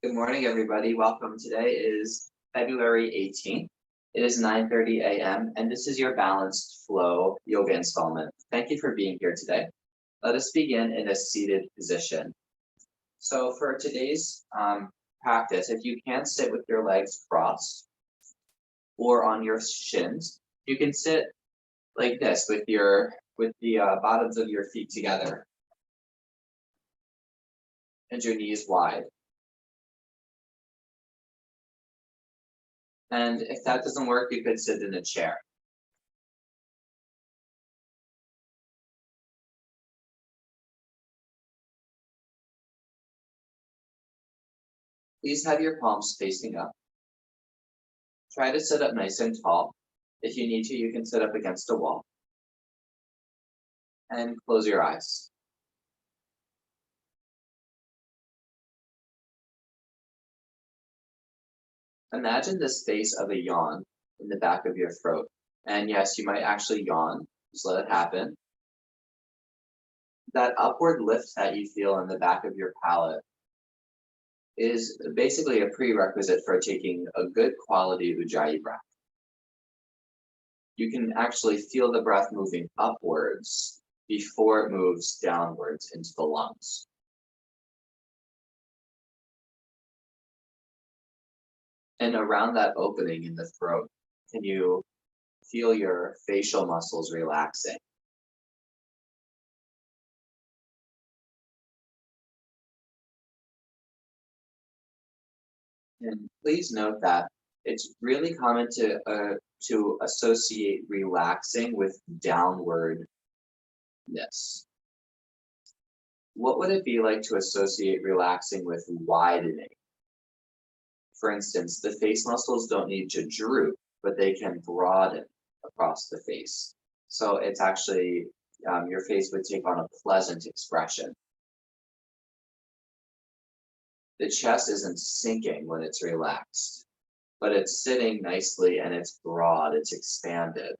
Good morning, everybody. Welcome. Today is February 18th. It is 9:30 a.m. and this is your balanced flow yoga installment. Thank you for being here today. Let us begin in a seated position. So for today's practice, if you can't sit with your legs crossed or on your shins, you can sit like this with the bottoms of your feet together and your knees wide. And if that doesn't work, you could sit in a chair. Please have your palms facing up. Try to sit up nice and tall. If you need to, you can sit up against a wall. And close your eyes. Imagine the space of a yawn in the back of your throat. And yes, you might actually yawn. Just let it happen. That upward lift that you feel in the back of your palate is basically a prerequisite for taking a good quality Ujjayi breath. You can actually feel the breath moving upwards before it moves downwards into the lungs. And around that opening in the throat, can you feel your facial muscles relaxing? And please note that it's really common to associate relaxing with downwardness. What would it be like to associate relaxing with widening? For instance, the face muscles don't need to droop, but they can broaden across the face. So it's actually, your face would take on a pleasant expression. The chest isn't sinking when it's relaxed, but it's sitting nicely and it's broad, it's expanded.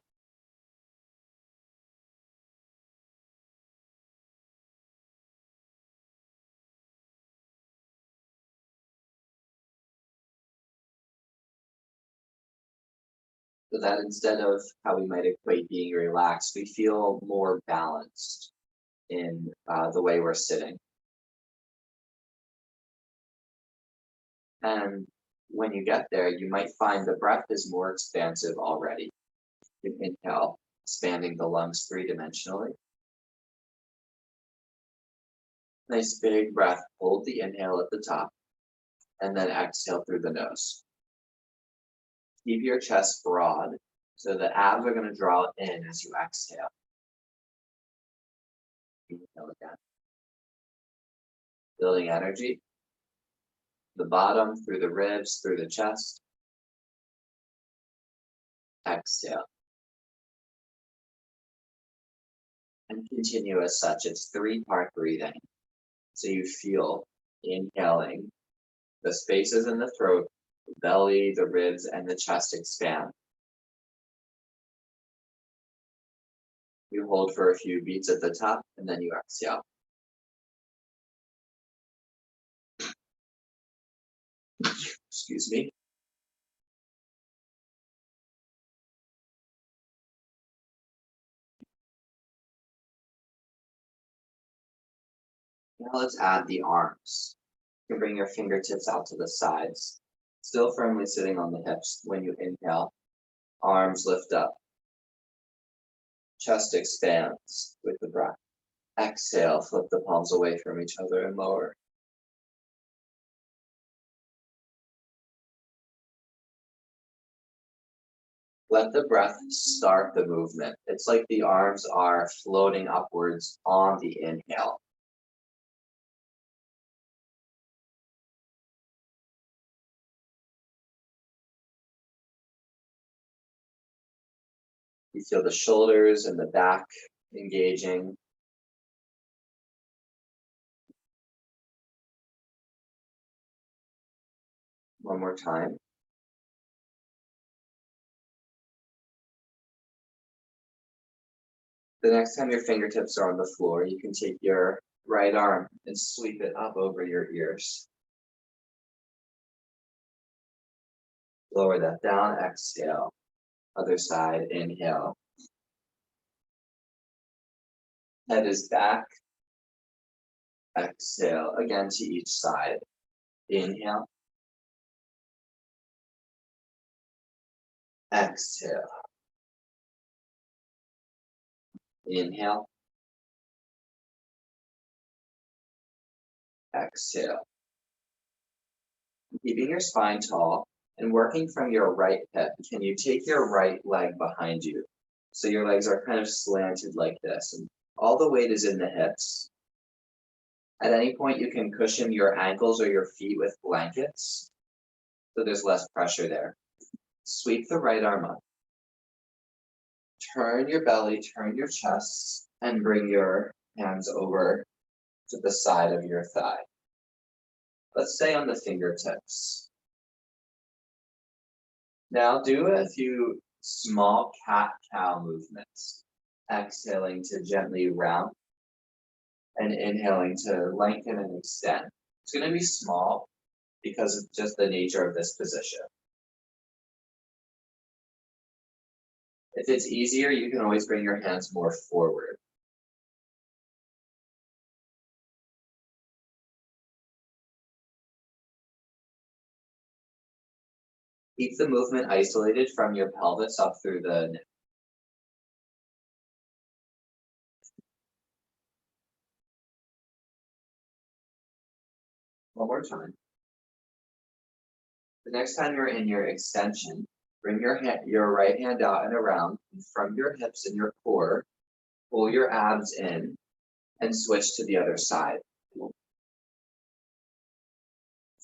So that instead of how we might equate being relaxed, we feel more balanced in the way we're sitting. And when you get there, you might find the breath is more expansive already. You inhale, expanding the lungs three-dimensionally. Nice big breath, hold the inhale at the top, and then exhale through the nose. Keep your chest broad, so the abs are going to draw in as you exhale. Inhale again. Building energy. The bottom, through the ribs, through the chest. Exhale. And continue as such. It's three-part breathing. So you feel inhaling, the spaces in the throat, the belly, the ribs, and the chest expand. You hold for a few beats at the top, and then you exhale. Excuse me. Now let's add the arms. You can bring your fingertips out to the sides, still firmly sitting on the hips. When you inhale, arms lift up. Chest expands with the breath. Exhale, flip the palms away from each other and lower. Let the breath start the movement. It's like the arms are floating upwards on the inhale. You feel the shoulders and the back engaging. One more time. The next time your fingertips are on the floor, you can take your right arm and sweep it up over your ears. Lower that down, exhale. Other side, inhale. Head is back. Exhale, again to each side. Inhale. Exhale. Inhale. Exhale. Keeping your spine tall and working from your right hip, can you take your right leg behind you? So your legs are kind of slanted like this, and all the weight is in the hips. At any point, you can cushion your ankles or your feet with blankets, so there's less pressure there. Sweep the right arm up. Turn your belly, turn your chest, and bring your hands over to the side of your thigh. Let's stay on the fingertips. Now do a few small cat-cow movements. Exhaling to gently round and inhaling to lengthen and extend. It's going to be small because of just the nature of this position. If it's easier, you can always bring your hands more forward. Keep the movement isolated from your pelvis up through the neck. One more time. The next time you're in your extension, bring your right hand out and around, and from your hips and your core, pull your abs in and switch to the other side.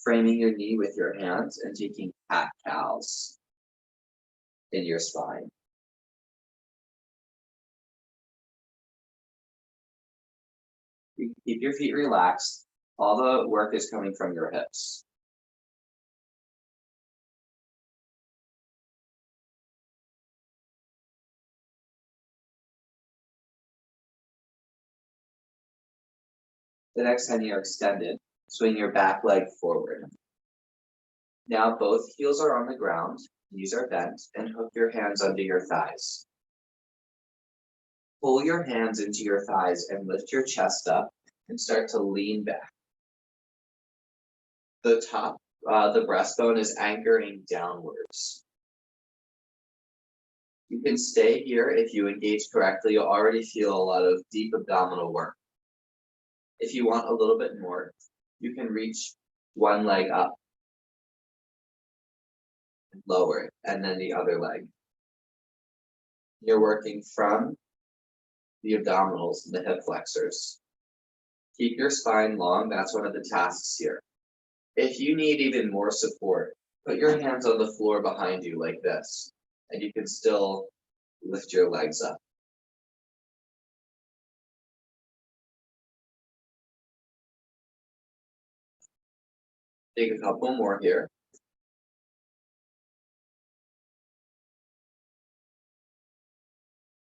Framing your knee with your hands and taking cat-cows in your spine. You keep your feet relaxed. All the work is coming from your hips. The next time you're extended, swing your back leg forward. Now both heels are on the ground, knees are bent, and hook your hands under your thighs. Pull your hands into your thighs and lift your chest up and start to lean back. The top, the breastbone is anchoring downwards. You can stay here if you engage correctly. You'll already feel a lot of deep abdominal work. If you want a little bit more, you can reach one leg up, lower it, and then the other leg. You're working from the abdominals and the hip flexors. Keep your spine long, that's one of the tasks here. If you need even more support, put your hands on the floor behind you like this, and you can still lift your legs up. Take a couple more here.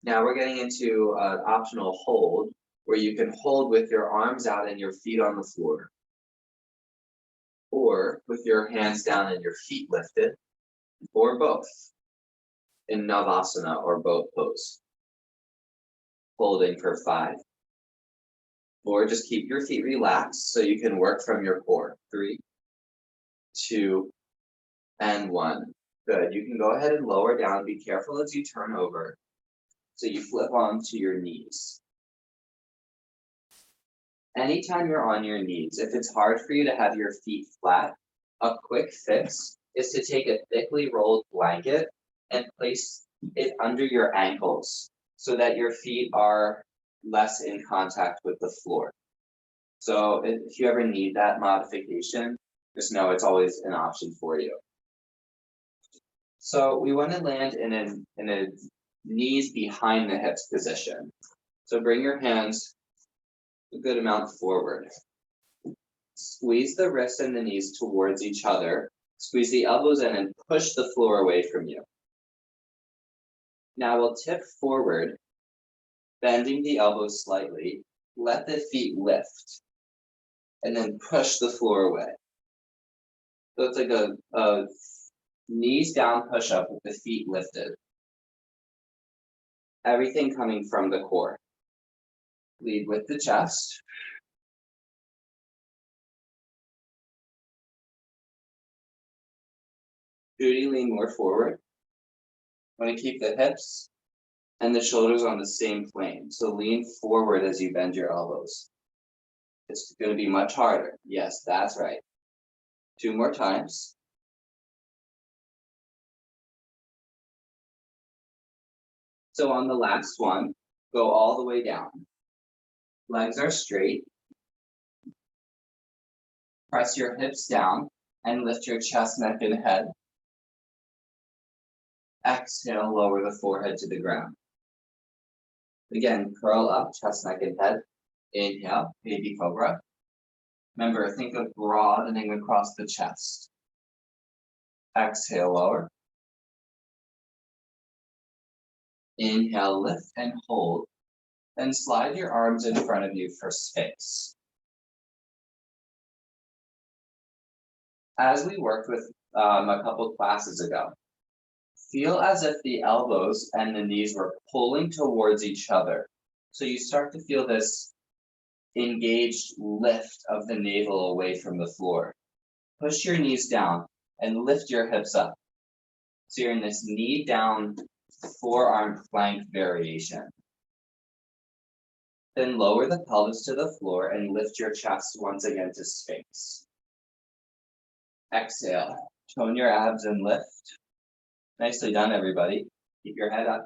Now we're getting into an optional hold, where you can hold with your arms out and your feet on the floor, or with your hands down and your feet lifted, or both in Navasana or boat pose. Holding for 5. Or just keep your feet relaxed so you can work from your core. 3, 2, and 1. Good. You can go ahead and lower down. Be careful as you turn over. So you flip onto your knees. Anytime you're on your knees, if it's hard for you to have your feet flat, a quick fix is to take a thickly rolled blanket and place it under your ankles so that your feet are less in contact with the floor. So if you ever need that modification, just know it's always an option for you. So we want to land in a knees behind the hips position. So bring your hands a good amount forward. Squeeze the wrists and the knees towards each other. Squeeze the elbows in and push the floor away from you. Now we'll tip forward, bending the elbows slightly. Let the feet lift, and then push the floor away. So it's like a Knees down push-up with the feet lifted. Everything coming from the core. Lead with the chest. Judy, lean more forward. Want to keep the hips and the shoulders on the same plane. So lean forward as you bend your elbows. It's going to be much harder. Yes, that's right. 2 more times. So on the last one, go all the way down. Legs are straight. Press your hips down and lift your chest, neck, and head. Exhale, lower the forehead to the ground. Again, curl up, chest, neck, and head. Inhale, baby cobra. Remember, think of broadening across the chest. Exhale, lower. Inhale, lift and hold. Then slide your arms in front of you for space. As we worked with a couple classes ago, feel as if the elbows and the knees were pulling towards each other. So you start to feel this engaged lift of the navel away from the floor. Push your knees down and lift your hips up. So you're in this knee down forearm plank variation. Then lower the pelvis to the floor and lift your chest once again to space. Exhale, tone your abs and lift. Nicely done, everybody. Keep your head up.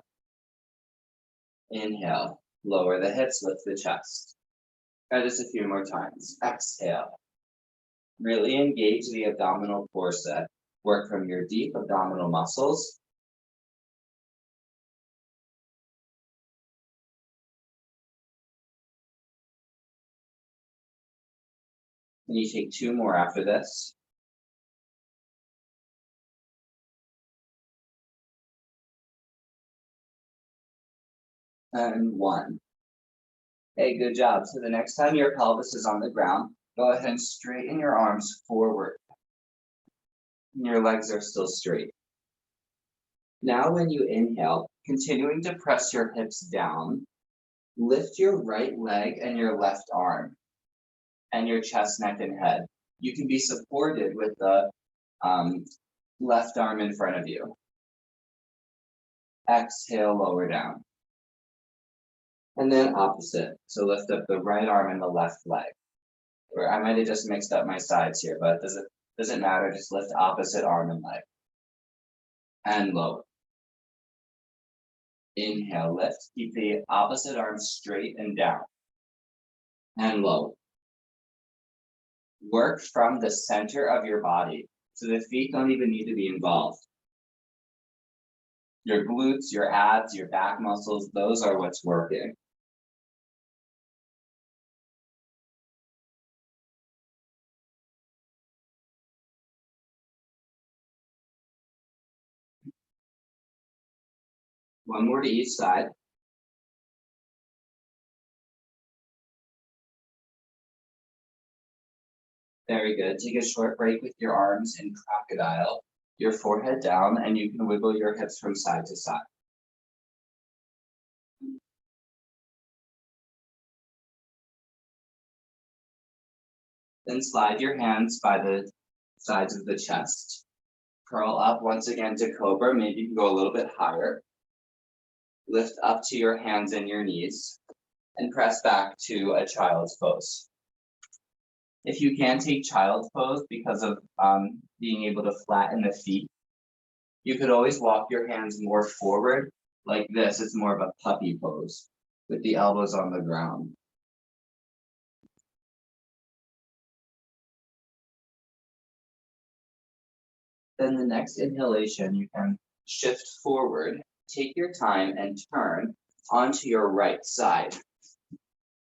Inhale, lower the hips, lift the chest. Try this a few more times. Exhale. Really engage the abdominal core set. Work from your deep abdominal muscles. And you take 2 more after this. And 1. Hey, good job. So the next time your pelvis is on the ground, go ahead and straighten your arms forward. And your legs are still straight. Now when you inhale, continuing to press your hips down, lift your right leg and your left arm and your chest, neck, and head. You can be supported with the left arm in front of you. Exhale, lower down. And then opposite. So lift up the right arm and the left leg. Or I might have just mixed up my sides here, but it doesn't matter. Just lift opposite arm and leg. And lower. Inhale, lift. Keep the opposite arm straight and down. And lower. Work from the center of your body. So the feet don't even need to be involved. Your glutes, your abs, your back muscles, those are what's working. One more to each side. Very good. Take a short break with your arms in crocodile, your forehead down, and you can wiggle your hips from side to side. Then slide your hands by the sides of the chest. Curl up once again to cobra. Maybe you can go a little bit higher. Lift up to your hands and your knees and press back to a child's pose. If you can take child's pose because of being able to flatten the feet, you could always walk your hands more forward like this. It's more of a puppy pose with the elbows on the ground. Then the next inhalation, you can shift forward, take your time and turn onto your right side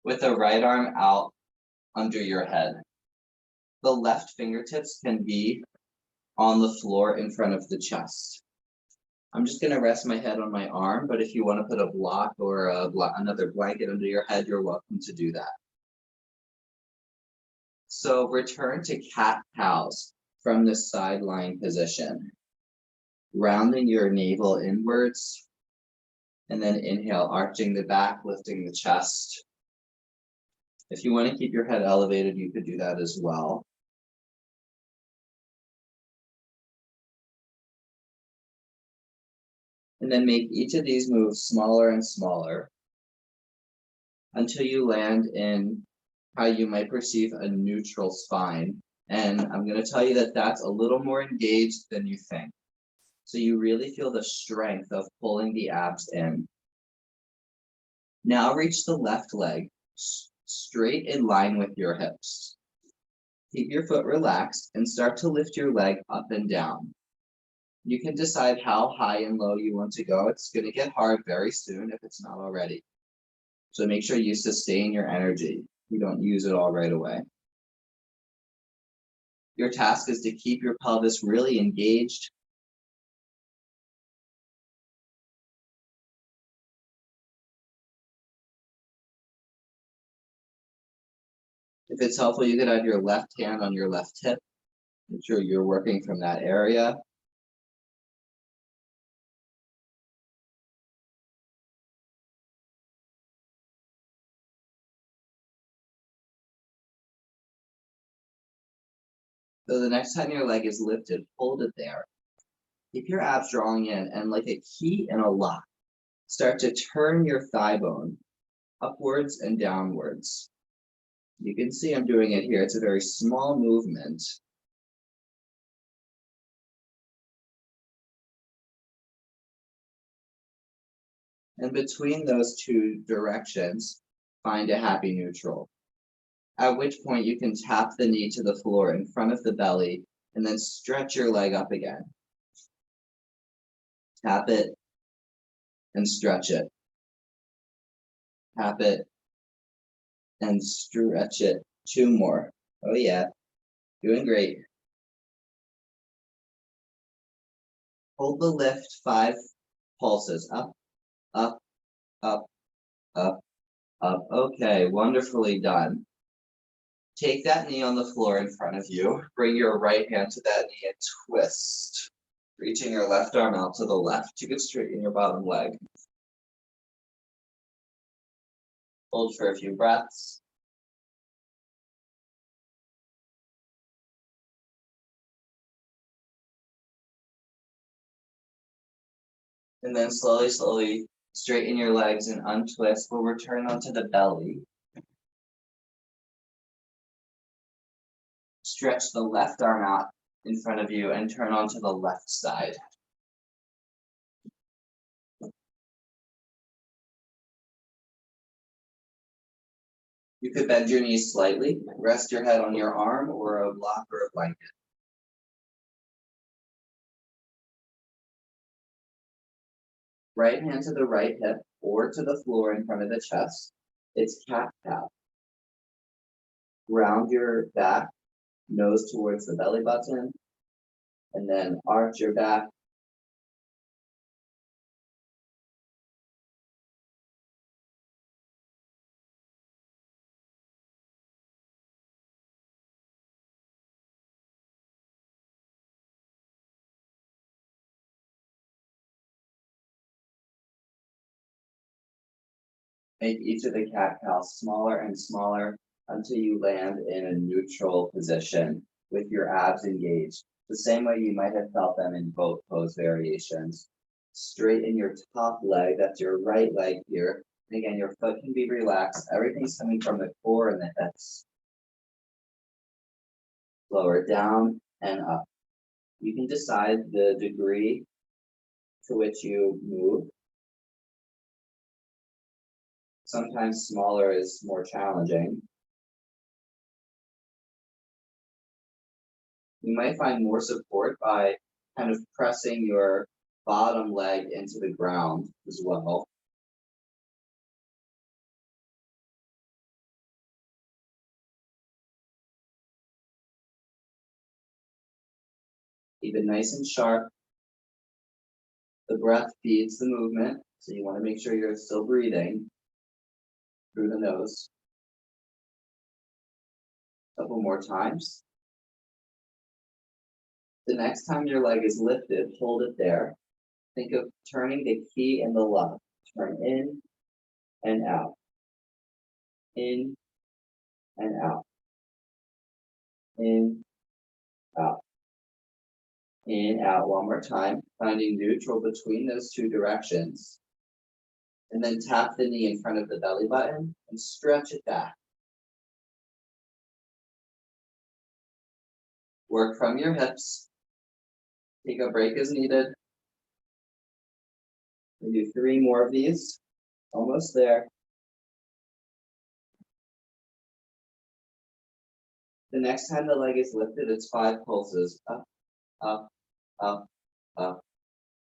with the right arm out under your head. The left fingertips can be on the floor in front of the chest. I'm just going to rest my head on my arm, but if you want to put a block or another blanket under your head, you're welcome to do that. So return to cat-cows from this side lying position. rounding your navel inwards. And then inhale, arching the back, lifting the chest. If you want to keep your head elevated, you could do that as well. And then make each of these moves smaller and smaller until you land in how you might perceive a neutral spine. And I'm going to tell you that that's a little more engaged than you think. So you really feel the strength of pulling the abs in. Now reach the left leg straight in line with your hips. Keep your foot relaxed and start to lift your leg up and down. You can decide how high and low you want to go. It's going to get hard very soon if it's not already. So make sure you sustain your energy. You don't use it all right away. Your task is to keep your pelvis really engaged. If it's helpful, you could have your left hand on your left hip. Make sure you're working from that area. So the next time your leg is lifted, hold it there. Keep your abs drawing in, and like a key in a lock, start to turn your thigh bone upwards and downwards. You can see I'm doing it here. It's a very small movement. And between those two directions, find a happy neutral. At which point you can tap the knee to the floor in front of the belly and then stretch your leg up again. Tap it and stretch it. Tap it and stretch it. 2 more. Oh yeah, doing great. Hold the lift 5 pulses. Up, up, up, up, up. Okay, wonderfully done. Take that knee on the floor in front of you. Bring your right hand to that knee and twist. Reaching your left arm out to the left. You can straighten your bottom leg. Hold for a few breaths. And then slowly straighten your legs and untwist. We'll return onto the belly. Stretch the left arm out in front of you and turn onto the left side. You could bend your knees slightly, rest your head on your arm or a block or a blanket. Right hand to the right hip or to the floor in front of the chest. It's cat-cow. Round your back, nose towards the belly button, and then arch your back. Make each of the cat-cows smaller and smaller until you land in a neutral position with your abs engaged, the same way you might have felt them in both pose variations. Straighten your top leg, that's your right leg here. And again, your foot can be relaxed. Everything's coming from the core and the hips. Lower down and up. You can decide the degree to which you move. Sometimes smaller is more challenging. You might find more support by kind of pressing your bottom leg into the ground as well. Keep it nice and sharp. The breath feeds the movement, so you want to make sure you're still breathing through the nose. A couple more times. The next time your leg is lifted, hold it there. Think of turning the key in the lock. Turn in and out, in and out, in, out, in, out. One more time, finding neutral between those two directions. And then tap the knee in front of the belly button and stretch it back. Work from your hips. Take a break as needed. We do 3 more of these. Almost there. The next time the leg is lifted, it's 5 pulses. Up, up, up, up,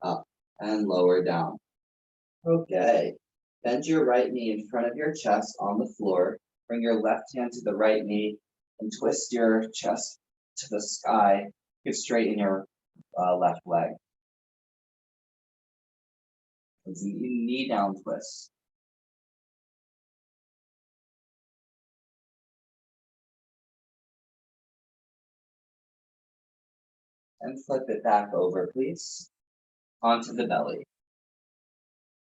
up, and lower down. Okay. Bend your right knee in front of your chest on the floor. Bring your left hand to the right knee and twist your chest to the sky. Get straighten your left leg. It's a knee down twist. And flip it back over, please, onto the belly.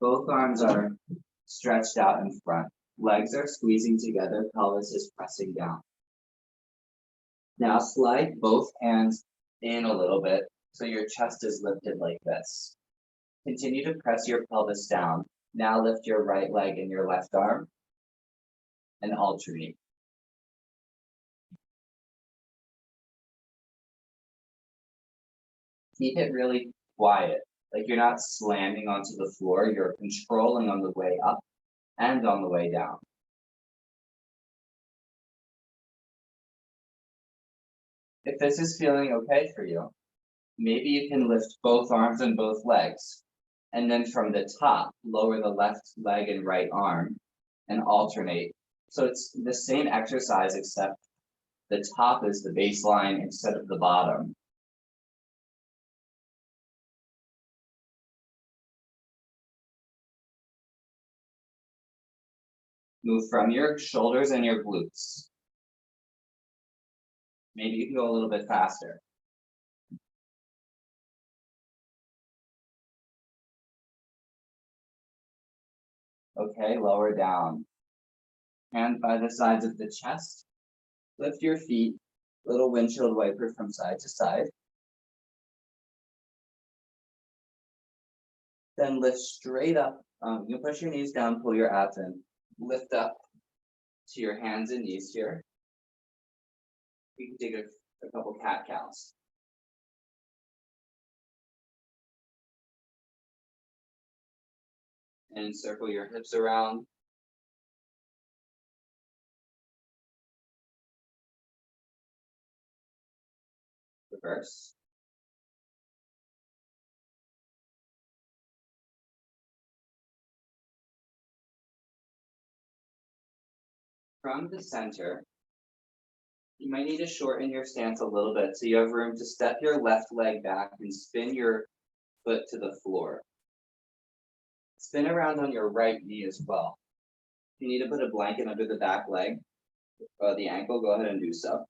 Both arms are stretched out in front. Legs are squeezing together, pelvis is pressing down. Now slide both hands in a little bit so your chest is lifted like this. Continue to press your pelvis down. Now lift your right leg and your left arm and alternate. Keep it really quiet, like you're not slamming onto the floor, you're controlling on the way up and on the way down. If this is feeling okay for you, maybe you can lift both arms and both legs, and then from the top, lower the left leg and right arm and alternate. So it's the same exercise, except the top is the baseline instead of the bottom. Move from your shoulders and your glutes. Maybe you can go a little bit faster. Okay, lower down. Hand by the sides of the chest. Lift your feet, little windshield wiper from side to side. Then lift straight up. You push your knees down, pull your abs in. Lift up to your hands and knees here. You can take a couple cat counts. And circle your hips around. Reverse. From the center, you might need to shorten your stance a little bit so you have room to step your left leg back and spin your foot to the floor. Spin around on your right knee as well. If you need to put a blanket under the back leg, the ankle, go ahead and do so.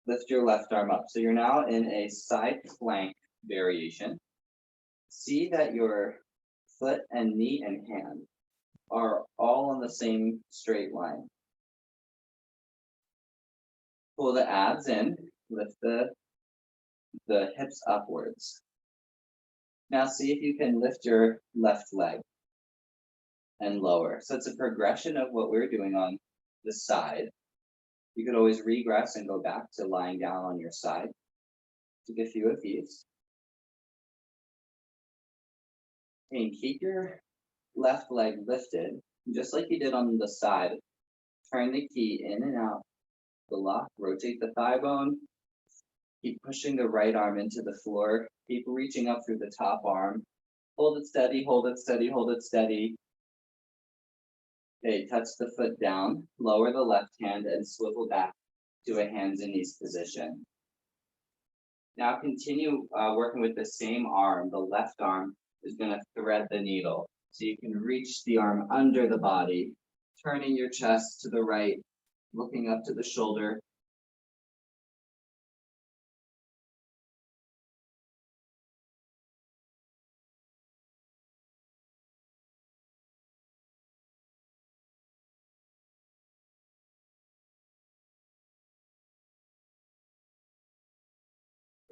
Lift your left arm up. So you're now in a side plank variation. See that your foot and knee and hand are all on the same straight line. Pull the abs in, lift the hips upwards. Now see if you can lift your left leg and lower. So it's a progression of what we're doing on the side. You could always regress and go back to lying down on your side. Take a few of these. And keep your left leg lifted, just like you did on the side. Turn the key in and out the lock, rotate the thigh bone. Keep pushing the right arm into the floor. Keep reaching up through the top arm. Hold it steady, hold it steady, hold it steady. Okay, touch the foot down, lower the left hand and swivel back to a hands and knees position. Now continue working with the same arm. The left arm is going to thread the needle. So you can reach the arm under the body, turning your chest to the right, looking up to the shoulder.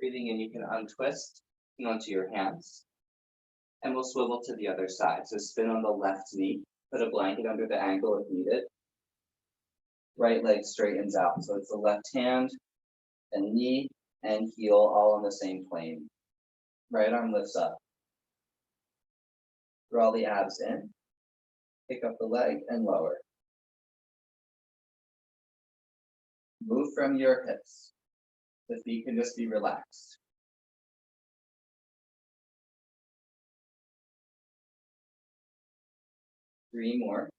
Breathing in, you can untwist onto your hands, and we'll swivel to the other side. So spin on the left knee, put a blanket under the ankle if needed. Right leg straightens out, so it's the left hand and knee and heel all on the same plane. Right arm lifts up. Draw the abs in, pick up the leg and lower. Move from your hips. The feet can just be relaxed. Three more.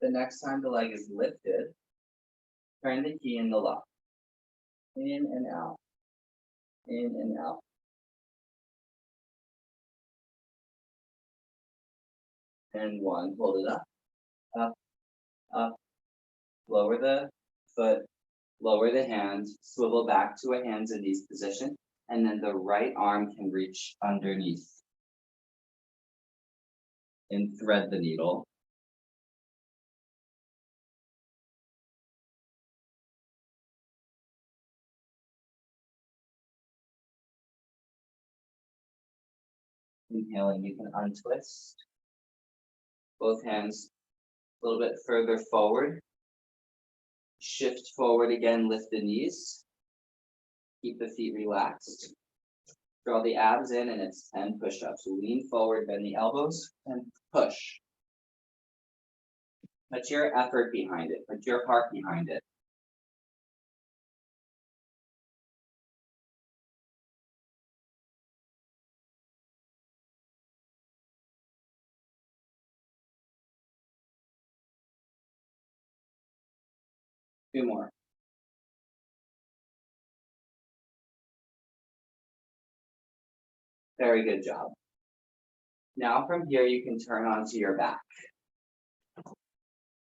The next time the leg is lifted, turn the key in the lock. In and out. In and out. And one, hold it up, up, up. Lower the foot, lower the hand, swivel back to a hands and knees position, and then the right arm can reach underneath and thread the needle. Inhaling, you can untwist. Both hands a little bit further forward. Shift forward again, lift the knees. Keep the feet relaxed. Draw the abs in, and it's 10 push-ups. Lean forward, bend the elbows, and push. Put your effort behind it. Put your heart behind it. Two more. Very good job. Now from here, you can turn onto your back.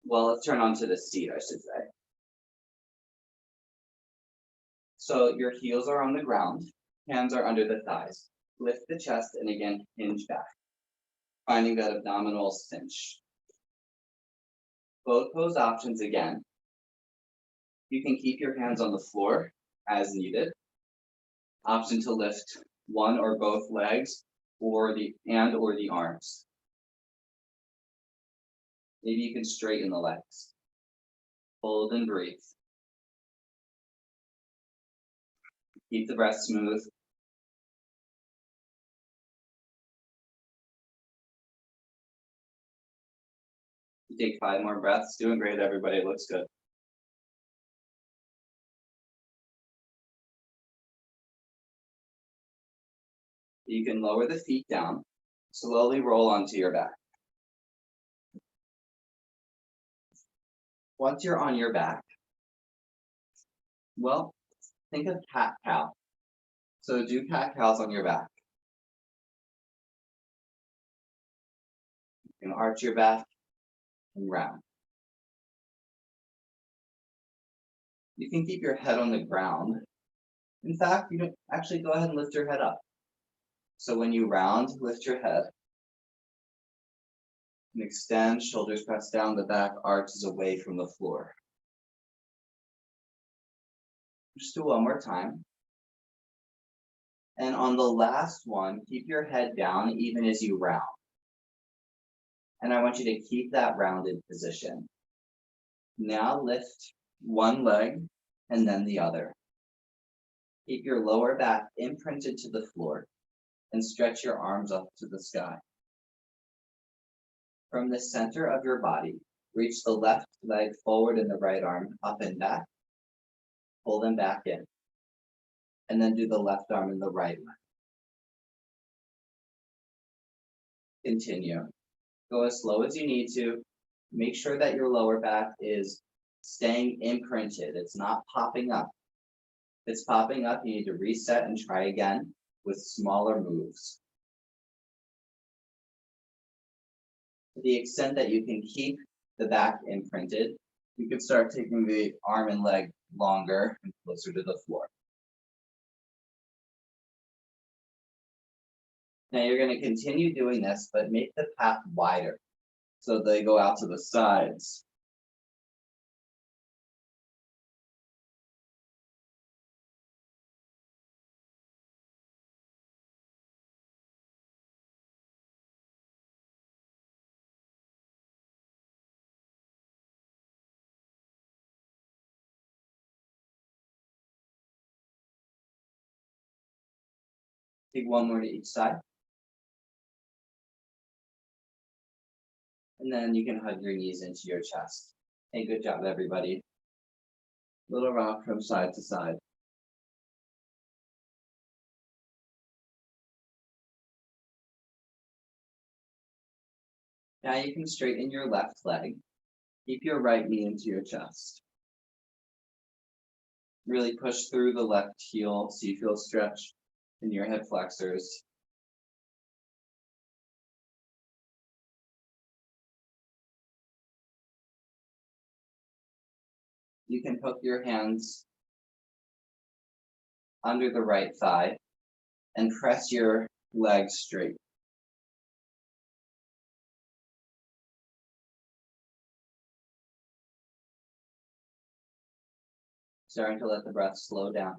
Well, let's turn onto the seat, I should say. So your heels are on the ground, hands are under the thighs. Lift the chest and again, hinge back, finding that abdominal cinch. Both pose options again. You can keep your hands on the floor as needed. Option to lift one or both legs or the arms. Maybe you can straighten the legs. Hold and breathe. Keep the breath smooth. Take 5 more breaths. Doing great, everybody. It looks good. You can lower the feet down. Slowly roll onto your back. Once you're on your back, well, think of cat-cow. So do cat-cows on your back. You can arch your back and round. You can keep your head on the ground. In fact, you can actually go ahead and lift your head up. So when you round, lift your head. And extend, shoulders press down, the back arches away from the floor. Just do one more time. And on the last one, keep your head down even as you round. And I want you to keep that rounded position. Now lift one leg and then the other. Keep your lower back imprinted to the floor and stretch your arms up to the sky. From the center of your body, reach the left leg forward and the right arm up and back. Pull them back in. And then do the left arm and the right leg. Continue. Go as slow as you need to. Make sure that your lower back is staying imprinted. It's not popping up. If it's popping up, you need to reset and try again with smaller moves. To the extent that you can keep the back imprinted, you can start taking the arm and leg longer and closer to the floor. Now you're going to continue doing this, but make the path wider so they go out to the sides. Take one more to each side. And then you can hug your knees into your chest. Hey, good job, everybody. Little rock from side to side. Now you can straighten your left leg. Keep your right knee into your chest. Really push through the left heel so you feel stretch in your hip flexors. You can hook your hands under the right thigh and press your legs straight. Starting to let the breath slow down.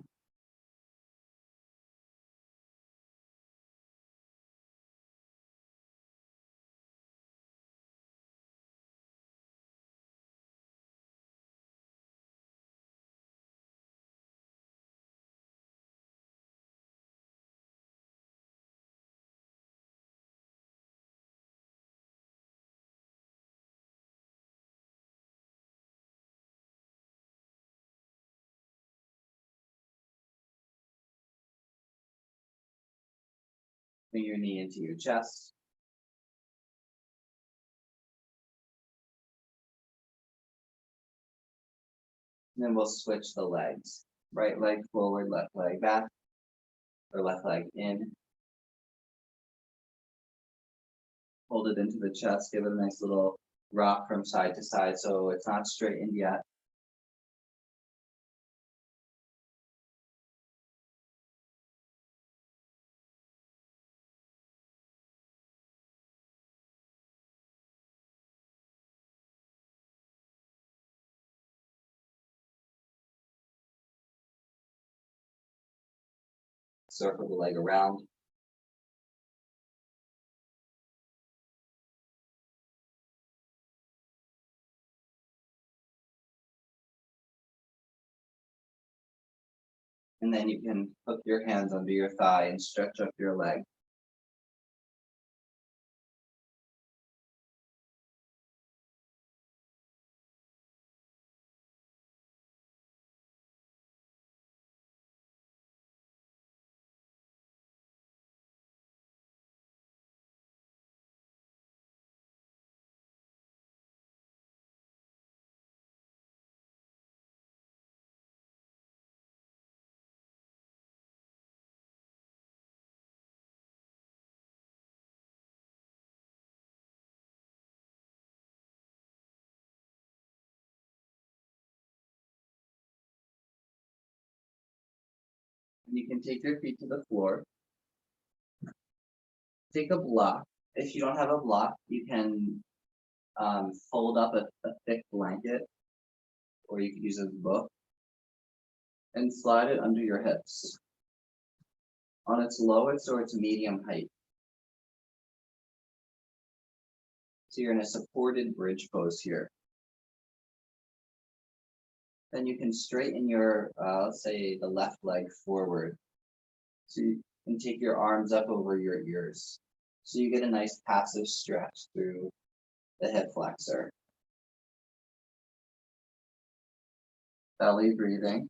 Bring your knee into your chest. And then we'll switch the legs. Right leg forward, left leg back, or left leg in. Hold it into the chest, give it a nice little rock from side to side so it's not straightened yet. Circle the leg around. And then you can hook your hands under your thigh and stretch up your leg. And you can take your feet to the floor. Take a block. If you don't have a block, you can fold up a thick blanket, or you could use a book, and slide it under your hips on its lowest or its medium height. So you're in a supported bridge pose here. Then you can straighten your, let's say, the left leg forward. So you can take your arms up over your ears. So you get a nice passive stretch through the hip flexor. Belly breathing.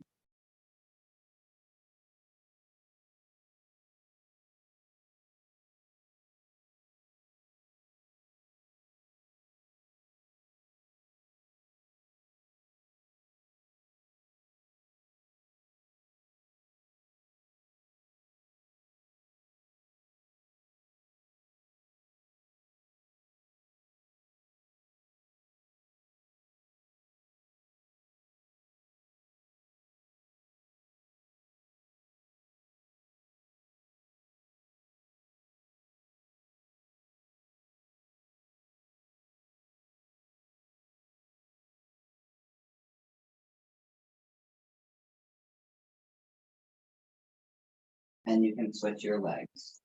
And you can switch your legs.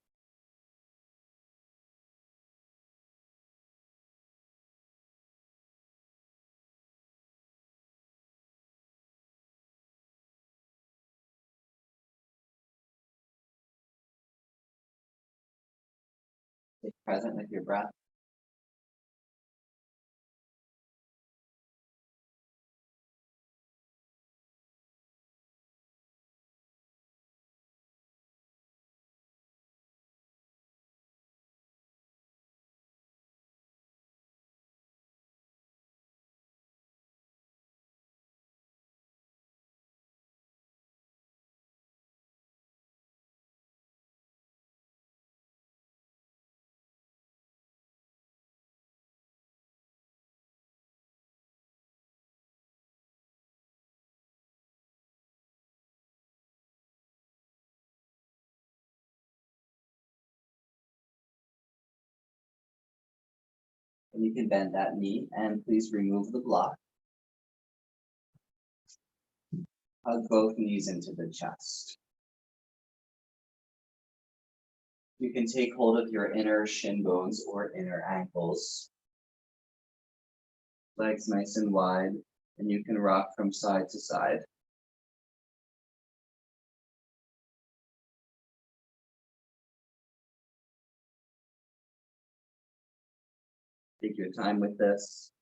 present with your breath. And you can bend that knee and please remove the block. Hug both knees into the chest. You can take hold of your inner shin bones or inner ankles. Legs nice and wide, and you can rock from side to side. Take your time with this.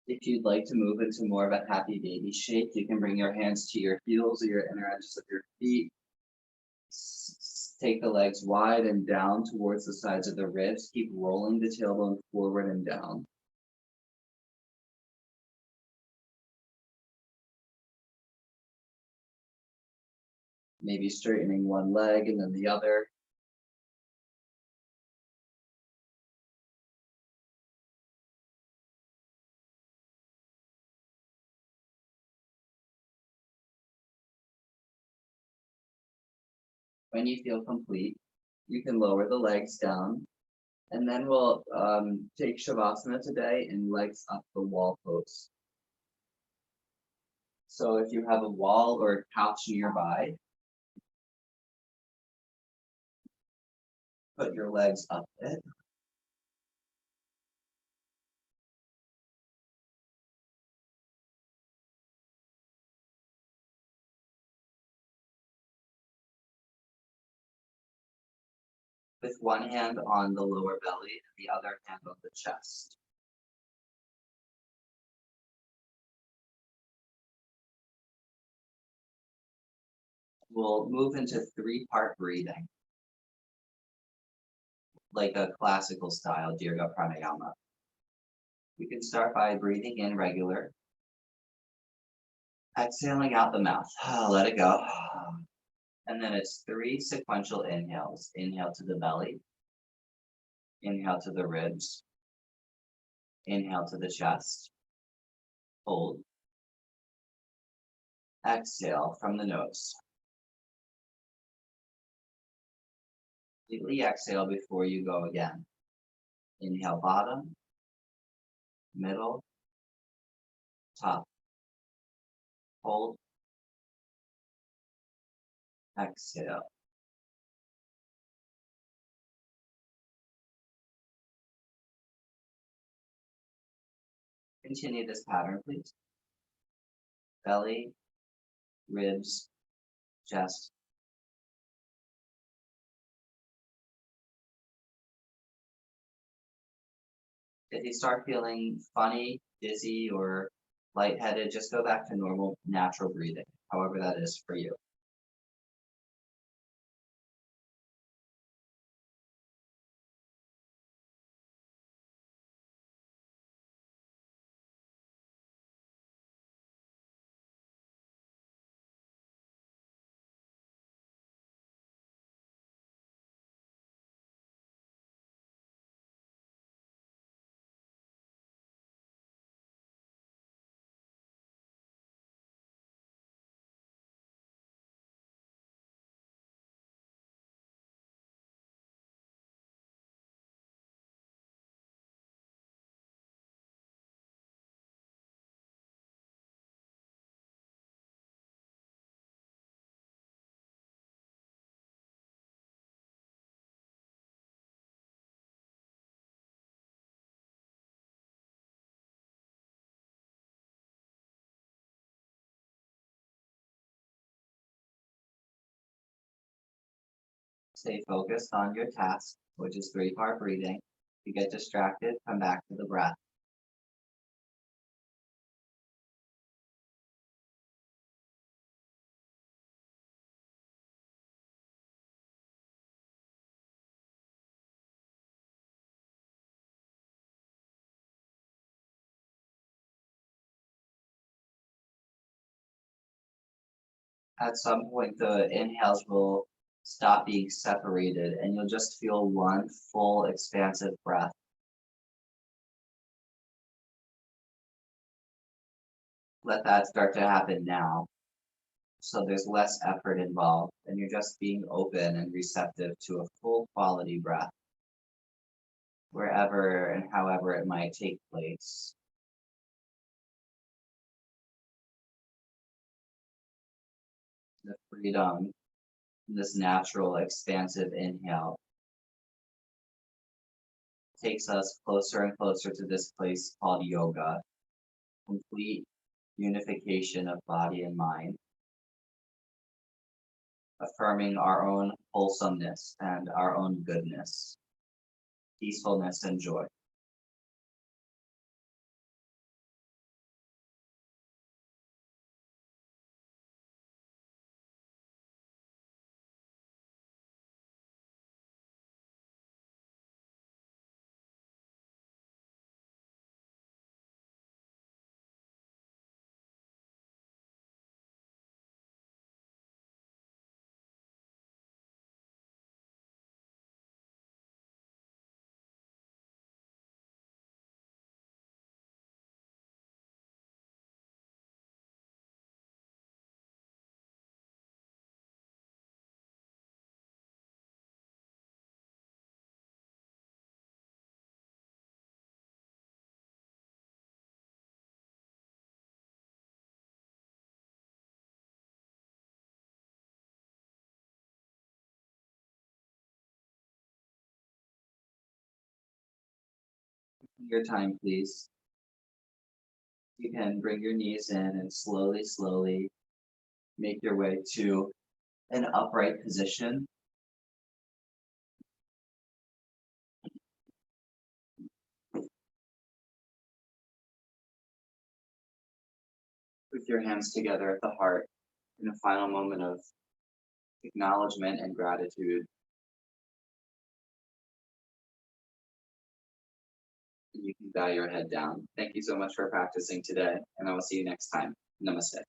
If you'd like to move into more of a happy baby shape, you can bring your hands to your heels or your inner edges of your feet. Take the legs wide and down towards the sides of the ribs. Keep rolling the tailbone forward and down. Maybe straightening one leg and then the other. When you feel complete, you can lower the legs down, and then we'll take Shavasana today in legs up the wall pose. So if you have a wall or a couch nearby, put your legs up it. With one hand on the lower belly and the other hand on the chest. We'll move into 3-part breathing, like a classical style Dirga Pranayama. We can start by breathing in regular, exhaling out the mouth. Let it go. And then it's 3 sequential inhales. Inhale to the belly, inhale to the ribs, inhale to the chest, hold, exhale from the nose. Completely exhale before you go again. Inhale bottom, middle, top, hold, exhale. Continue this pattern, please. Belly, ribs, chest. If you start feeling funny, dizzy, or lightheaded, just go back to normal, natural breathing, however that is for you. Stay focused on your task, which is 3-part breathing. If you get distracted, come back to the breath. At some point, the inhales will stop being separated and you'll just feel one full expansive breath. Let that start to happen now. So there's less effort involved and you're just being open and receptive to a full quality breath, wherever and however it might take place. The freedom, this natural expansive inhale takes us closer and closer to this place called yoga, complete unification of body and mind, affirming our own wholesomeness and our own goodness, peacefulness and joy. Your time, please. You can bring your knees in and slowly, slowly make your way to an upright position. With your hands together at the heart in a final moment of acknowledgement and gratitude. And you can bow your head down. Thank you so much for practicing today, and I will see you next time. Namaste.